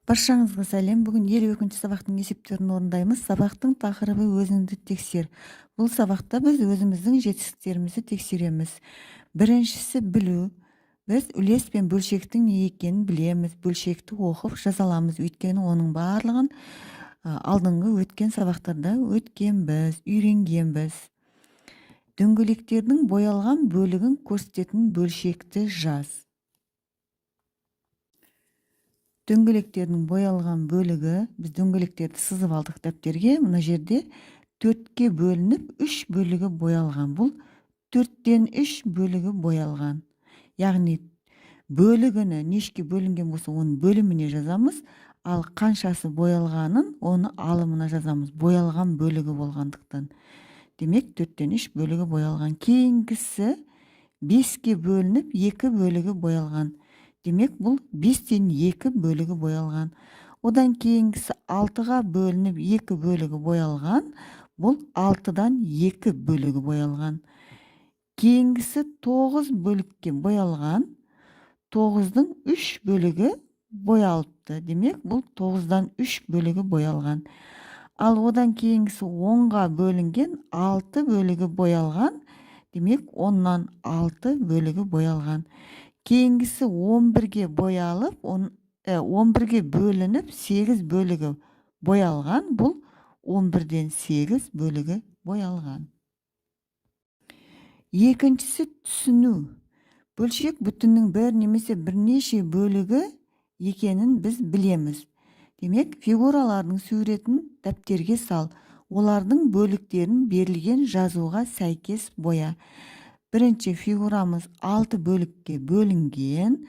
Баршаңызға сәлем. Бүгін 52-ші сабақтың есептерін орындаймыз. Сабақтың тақырыбы өзіңді тексер. Бұл сабақта біз өзіміздің жетістіктерімізді тексереміз. Біріншісі білу. Біз үлес пен бөлшектің не екенін білеміз. Бөлшекті оқып жазаламыз. Өйткені оның барлығын алдыңғы өткен сабақтарда өткенбіз, үйренгенбіз. Дөңгелектердің боялған бөлігін көрсететін бөлшекті жаз. Дөңгелектердің боялған бөлігі, біз дөңгелектерді сызып алдық дәптерге. Мына жерде 4-ке бөлініп 3 бөлігі боялған. Бұл 4-тен 3 бөлігі боялған. Яғни бөлігіні нешке бөлінген болса, оның бөліміне жазамыз, ал қаншасы боялғанын оны алымына жазамыз. Боялған бөлігі болғандықтан. Демек 4-тен 3 бөлігі боялған. Кейінгісі 5-ке бөлініп 2 бөлігі боялған. Демек, бұл 5-тен 2 бөлігі боялған. Одан кейінгісі 6-ға бөлініп 2 бөлігі боялған. Бұл 6-дан 2 бөлігі боялған. Кейінгісі 9 бөлікке боялған. 9-дың 3 бөлігі боялыпты. Демек, бұл 9-дан 3 бөлігі боялған. Ал одан кейінгісі 10-ға бөлінген 6 бөлігі боялған. Демек, 10-нан 6 бөлігі боялған. Кейінгісі 11-ге боялып, 11-ге бөлініп 8 бөлігі боялған. Бұл 11-ден 8 бөлігі боялған. Екіншісі түсіну. Бөлшек бүтіннің бір немесе бірнеше бөлігі екенін біз білеміз. Демек, фигуралардың суретін дәптерге сал. Олардың бөліктерін берілген жазуға сәйкес боя. Бірінші фигурамыз 6 бөлікке бөлінген,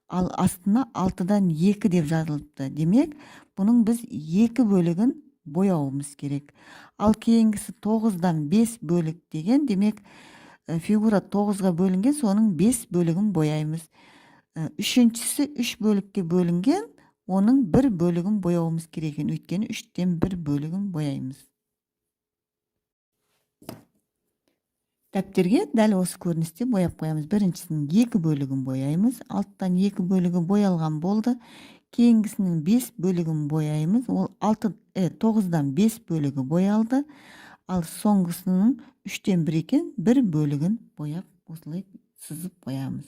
ал астына 6-дан 2 деп жазылыпты. Демек, бұның біз 2 бөлігін бояуымыз керек. Ал кейінгісі 9-дан 5 бөлік деген, демек, фигура 9-ға бөлінген, соның 5 бөлігін бояймыз. Үшіншісі 3 бөлікке бөлінген, оның 1 бөлігін бояуымыз керек. Өйткені 3-тен 1 бөлігін бояймыз. Дәптерге дәл осы көріністе бояп қоямыз. Біріншісінің 2 бөлігін бояймыз. 6-тан 2 бөлігі боялған болды. Кейінгісінің 5 бөлігін бояймыз. Ол 9-дан 5 бөлігі боялды. Ал соңғысының 3-тен 1 екен, 1 бөлігін бояп, осылай сызып қоямыз.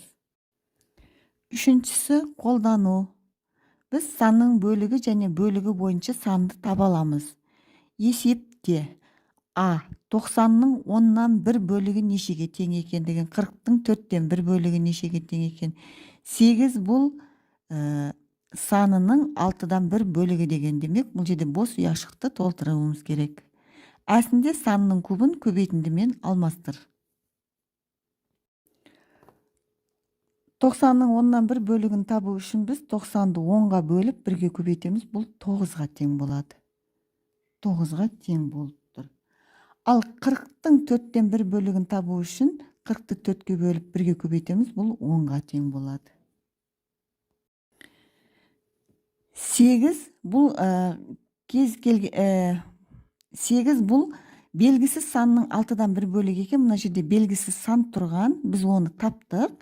Үшіншісі қолдану. Біз санның бөлігі және бөлігі бойынша санды таба аламыз. Есепте А. 90-ның 10-нан 1 бөлігі нешеге тең екендігін, 40-тың 4-тен 1 бөлігі нешеге тең екен. 8 бұл санының 6-дан 1 бөлігі деген. Демек, бұл жерде бос ұяшықты толтыруымыз керек. Әсінде санның кубын көбейтіндімен алмастыр. 90-ның 10-нан 1 бөлігін табу үшін біз 90-ды 10-ға бөліп 1-ге көбейтеміз. Бұл 9-ға тең болады. 9-ға тең болып тұр. Ал 40-тың 4-тен 1 бөлігін табу үшін 40-ты 4-ке бөліп 1-ге көбейтеміз. Бұл 10-ға тең болады. 8 бұл 8 бұл белгісіз санның 6-дан 1 бөлігі екен. Мына жерде белгісіз сан тұрған. Біз оны таптық.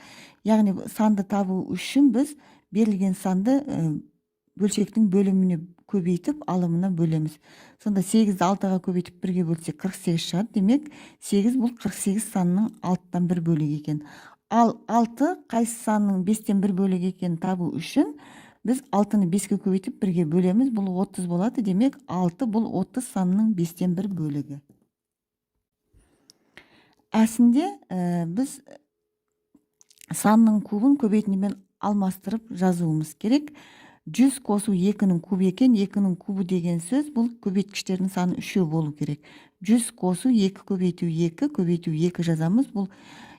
Яғни санды табу үшін біз берілген санды бөлшектің бөліміне көбейтіп, алымына бөлеміз. Сонда 8-ді 6-ға көбейтіп 1-ге бөлсек 48 шығады. Демек, 8 бұл 48 санның 6-тан 1 бөлігі екен. Ал 6 қайсы санның 5-тен 1 бөлігі екенін табу үшін біз 6-ны 5-ге көбейтіп 1-ге бөлеміз. Бұл 30 болады. Демек, 6 бұл 30 санның 5-тен 1 бөлігі. Әсінде біз санның кубын көбейтіндімен алмастырып жазуымыз керек. 100 қосу 2-нің кубы екен. 2-нің кубы деген сөз бұл көбейткіштердің саны 3 болу керек. 100 қосу 2 көбейту 2 жазамыз. Бұл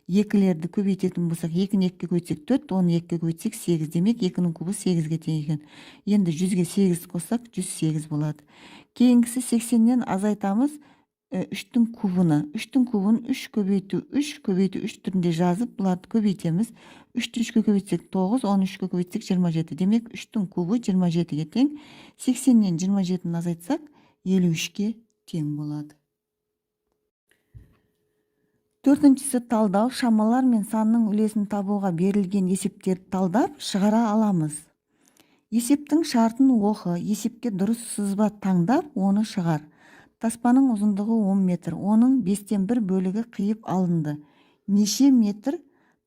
2-лерді көбейтетін болсақ, 2-ні 2-ге көбейтсек 4, 10-ны 2-ге көбейтсек 8. Демек, 2-нің кубы 8-ге тең екен. Енді 100-ге 8 қоссақ 108 болады. Кейінгісі 80-нен азайтамыз 3-тің кубыны. 3-тің кубын 3 көбейту 3 түрінде жазып, бұларды көбейтеміз. 3-ті 3-ке көбейтсек 9, 13-ке көбейтсек 27. Демек, 3-тің кубы 27-ге тең. 80-нен 27-ні азайтсақ 53-ке тең болады. Төртіншісі талдау. Шамалар мен санның үлесін табуға берілген есептерді талдап шығара аламыз. Есептің шартын оқы, есепке дұрыс сызба таңдап, оны шығар. Таспаның ұзындығы 10 метр, оның 5-тен 1 бөлігі қиып алынды. Неше метр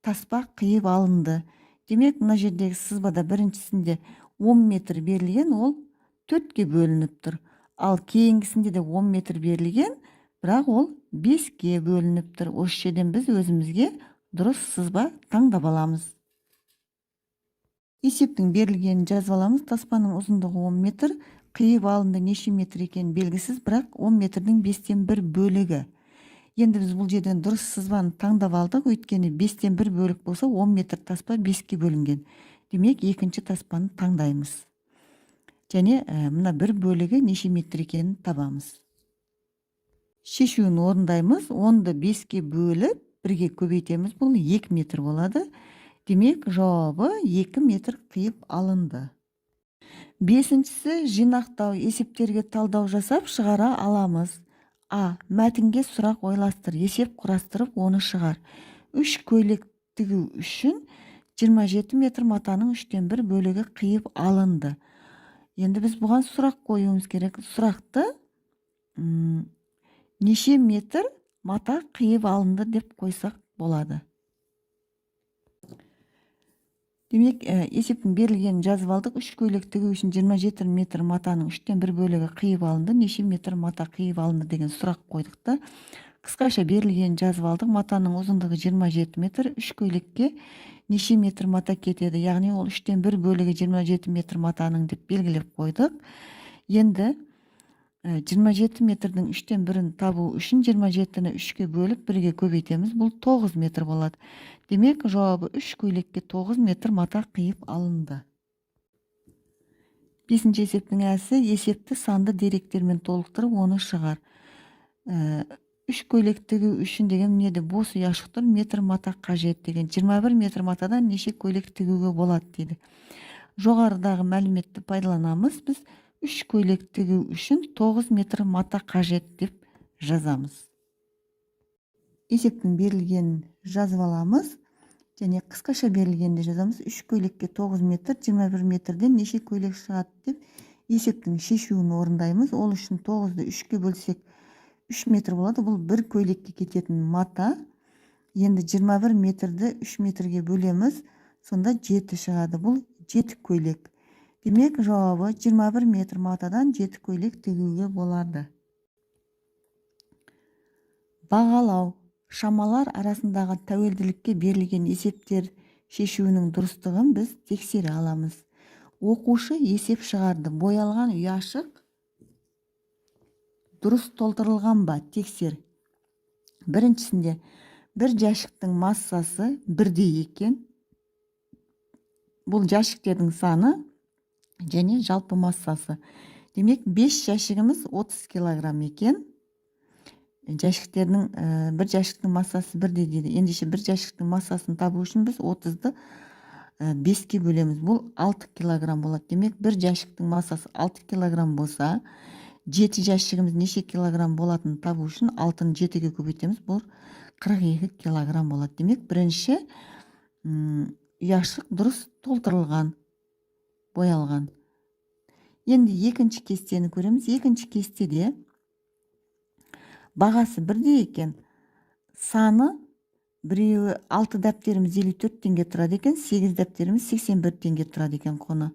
таспа қиып алынды? Демек, мына жердегі сызбада біріншісінде 10 метр берілген, ол 4-ке бөлініп тұр. Ал кейінгісінде де 10 метр берілген, бірақ ол 5-ке бөлініп тұр. Осы жерден біз өзімізге дұрыс сызба таңдап аламыз. Есептің берілгенін жазып аламыз. Таспаның ұзындығы 10 метр, қиып алынды неше метр екені белгісіз, бірақ 10 метрдің 5-тен 1 бөлігі. Енді біз бұл жерден дұрыс сызбаны таңдап алдық, өйткені 5-тен 1 бөлік болса 10 метр таспа 5-ке бөлінген. Демек, екінші таспаны таңдаймыз. Және мына 1 бөлігі неше метр екенін табамыз. Шешуін орындаймыз. 10-ды 5-ке бөліп 1-ге көбейтеміз. Бұл 2 метр болады. Демек, жауабы 2 метр қиып алынды. Бесіншісі, жинақтау, есептерге талдау жасап шығара аламыз. А. Мәтінге сұрақ ойластыр, есеп құрастырып, оны шығар. 3 көйлек тігу үшін 27 метр матаның 3-тен 1 бөлігі қиып алынды. Енді біз бұған сұрақ қоюымыз керек. Сұрақты неше метр мата қиып алынды деп қойсақ болады. Демек, есептің берілгенін жазып алдық. 3 көйлек тігу үшін 27 метр матаның 3-тен 1 бөлігі қиып алынды. Неше метр мата қиып алынды деген сұрақ қойдық та. Қысқаша берілгенін жазып алдық. Матаның ұзындығы 27 метр. 3 көйлекке неше метр мата кетеді? Яғни ол 3-тен 1 бөлігі 27 метр матаның деп белгілеп қойдық. Енді 27 метрдің 3-тен 1-ін табу үшін 27-ні 3-ке бөліп 1-ге көбейтеміз. Бұл 9 метр болады. Демек, жауабы 3 көйлекке 9 метр мата қиып алынды. 5-ші есептің әсі, есепті санды деректермен толықтырып, оны шығар. 3 көйлек тігу үшін деген мінеді бос ұяшық тұр, метр мата қажет деген. 21 метр матадан неше көйлек тігуге болады дейді. Жоғарыдағы мәліметті пайдаланамыз. Біз 3 көйлек тігу үшін 9 метр мата қажет деп жазамыз. Есептің берілгенін жазып аламыз. Және қысқаша берілгенде жазамыз. 3 көйлекке 9 метр, 21 метрден неше көйлек шығады деп есептің шешуін орындаймыз. Ол үшін 9-ды 3-ке бөлсек 3 метр болады. Бұл 1 көйлекке кететін мата. Енді 21 метрді 3 метрге бөлеміз. Сонда 7 шығады. Бұл 7 көйлек. Демек, жауабы 21 метр матадан 7 көйлек тігуге болады. Бағалау. Шамалар арасындағы тәуелділікке берілген есептер шешуінің дұрыстығын біз тексере аламыз. Оқушы есеп шығарды. Боялған ұяшық дұрыс толтырылған ба? Тексер. Біріншісінде бір жәшіктің массасы бірдей екен. Бұл жәшіктердің саны және жалпы массасы. Демек, 5 жәшігіміз 30 килограмм екен. Бір жәшіктің массасы бірдей дейді. Ендеше бір жәшіктің массасын табу үшін біз 30-ды 5-ке бөлеміз. Бұл 6 килограмм болады. Демек, бір жәшіктің массасы 6 килограмм болса, 7 жәшігіміз неше килограмм болатынын табу үшін 6-ны 7-ге көбейтеміз. Бұл 42 килограмм болады. Демек, бірінші ұяшық дұрыс толтырылған, боялған. Енді екінші кестені көреміз. Екінші кестеде бағасы бірдей екен. Саны біреуі 6 дәптеріміз 54 теңге тұрады екен, 8 дәптеріміз 81 теңге тұрады екен құны.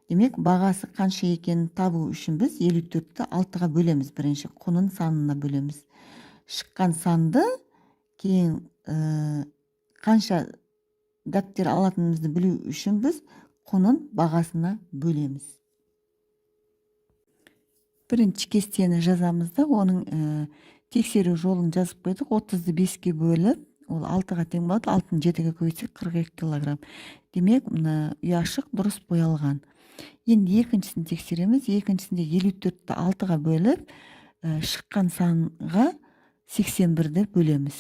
Демек, бағасы қанша екенін табу үшін біз 54-ті 6-ға бөлеміз. Бірінші құнын санына бөлеміз. Шыққан санды кейін қанша дәптер алатынымызды білу үшін біз құнын бағасына бөлеміз. Бірінші кестені жазамыз да, оның тексеру жолын жазып қойдық. 30-ды 5-ке бөліп, ол 6-ға тең болады. 6-ны 7-ге көбейтсек 42 килограмм. Демек, ұяшық дұрыс боялған. Енді екіншісін тексереміз. Екіншісінде 54-ті 6-ға бөліп, шыққан санға 81-ді бөлеміз.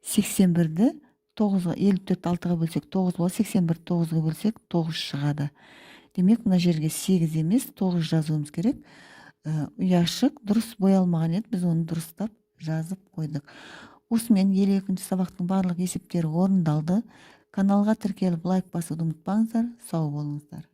81-ді 9-ға, 54-ті 6-ға бөлсек 9 болады, 81-ді 9-ға бөлсек 9 шығады. Демек, мына жерге 8 емес, 9 жазуымыз керек. Ұяшық дұрыс боялмаған еді, біз оны дұрыстап жазып қойдық. Осымен 52-ші сабақтың барлық есептері орындалды. Каналга тиркелип лайк басууду унутпаңыздар. Сау болуңуздар.